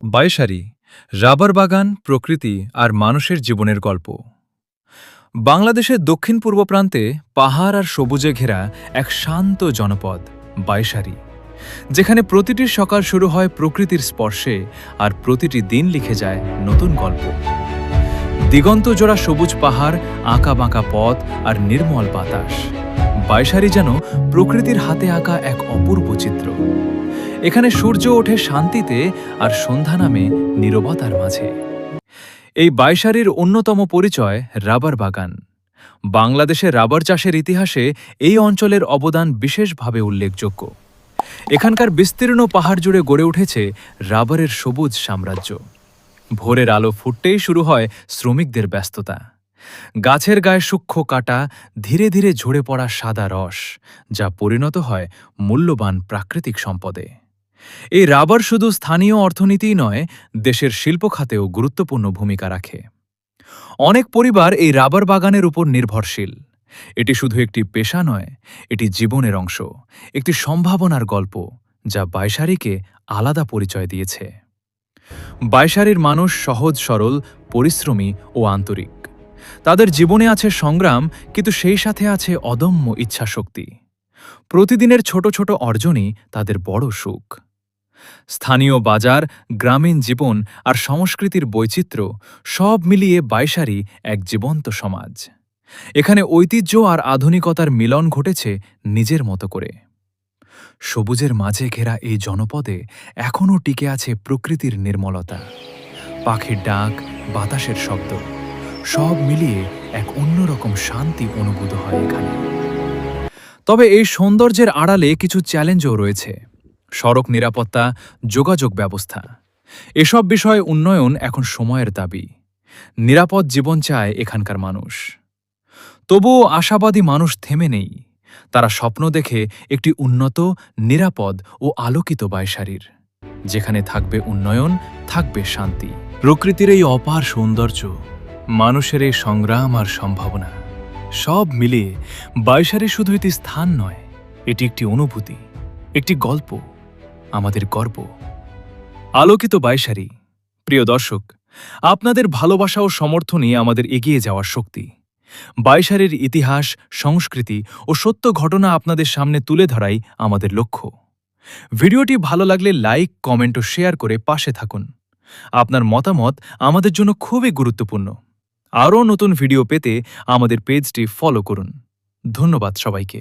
Baishari, rubber বাগান, প্রকৃতি আর মানুষের জীবনের গল্প। বাংলাদেশের দক্ষিণ পূর্ব প্রান্তে পাহাড় আর সবুজে ঘেরা এক শান্ত জনপদ বাইশারি, যেখানে প্রতিটি সকাল শুরু হয় প্রকৃতির স্পর্শে আর প্রতিটি দিন লিখে যায় নতুন গল্প। দিগন্ত জোড়া সবুজ পাহাড়, আঁকা বাঁকা পথ আর নির্মল বাতাস। বাইশারি যেন প্রকৃতির হাতে আঁকা এক অপূর্ব চিত্র। এখানে সূর্য ওঠে শান্তিতে আর সন্ধ্যা নামে নীরবতার মাঝে। এই বাইশারির অন্যতম পরিচয় রাবার বাগান। বাংলাদেশে রাবার চাষের ইতিহাসে এই অঞ্চলের অবদান বিশেষভাবে উল্লেখযোগ্য। এখানকার বিস্তীর্ণ পাহাড় জুড়ে গড়ে উঠেছে রাবারের সবুজ সাম্রাজ্য। ভোরের আলো ফুটতেই শুরু হয় শ্রমিকদের ব্যস্ততা। গাছের গায়ে সূক্ষ্ম কাটা, ধীরে ধীরে ঝরে পড়া সাদা রস, যা পরিণত হয় মূল্যবান প্রাকৃতিক সম্পদে। এই রাবার শুধু স্থানীয় অর্থনীতিই নয়, দেশের শিল্প খাতেও গুরুত্বপূর্ণ ভূমিকা রাখে। অনেক পরিবার এই রাবার বাগানের উপর নির্ভরশীল। এটি শুধু একটি পেশা নয়, এটি জীবনের অংশ, একটি সম্ভাবনার গল্প, যা বাইশারিকে আলাদা পরিচয় দিয়েছে। বাইশারির মানুষ সহজ সরল, পরিশ্রমী ও আন্তরিক। তাদের জীবনে আছে সংগ্রাম, কিন্তু সেই সাথে আছে অদম্য ইচ্ছাশক্তি। প্রতিদিনের ছোট ছোট অর্জনই তাদের বড় সুখ। স্থানীয় বাজার, গ্রামীণ জীবন আর সংস্কৃতির বৈচিত্র্য সব মিলিয়ে বাইশারি এক জীবন্ত সমাজ। এখানে ঐতিহ্য আর আধুনিকতার মিলন ঘটেছে নিজের মতো করে। সবুজের মাঝে ঘেরা এই জনপদে এখনও টিকে আছে প্রকৃতির নির্মলতা। পাখির ডাক, বাতাসের শব্দ, সব মিলিয়ে এক অন্যরকম শান্তি অনুভূত হয় এখানে। তবে এই সৌন্দর্যের আড়ালে কিছু চ্যালেঞ্জও রয়েছে। সড়ক নিরাপত্তা, যোগাযোগ ব্যবস্থা, এসব বিষয়ে উন্নয়ন এখন সময়ের দাবি। নিরাপদ জীবন চায় এখানকার মানুষ। তবুও আশাবাদী মানুষ থেমে নেই। তারা স্বপ্ন দেখে একটি উন্নত, নিরাপদ ও আলোকিত বাইশারির, যেখানে থাকবে উন্নয়ন, থাকবে শান্তি। প্রকৃতির এই অপার সৌন্দর্য, মানুষের এই সংগ্রাম আর সম্ভাবনা, সব মিলিয়ে বাইশারি শুধু একটি স্থান নয়, এটি একটি অনুভূতি, একটি গল্প, আমাদের গর্ব। আলোকিত বাইশারি, প্রিয় দর্শক, আপনাদের ভালোবাসা ও সমর্থনই আমাদের এগিয়ে যাওয়ার শক্তি। বাইশারির ইতিহাস, সংস্কৃতি ও সত্য ঘটনা আপনাদের সামনে তুলে ধরাই আমাদের লক্ষ্য। ভিডিওটি ভালো লাগলে লাইক, কমেন্ট ও শেয়ার করে পাশে থাকুন। আপনার মতামত আমাদের জন্য খুবই গুরুত্বপূর্ণ। আরও নতুন ভিডিও পেতে আমাদের পেজটি ফলো করুন। ধন্যবাদ সবাইকে।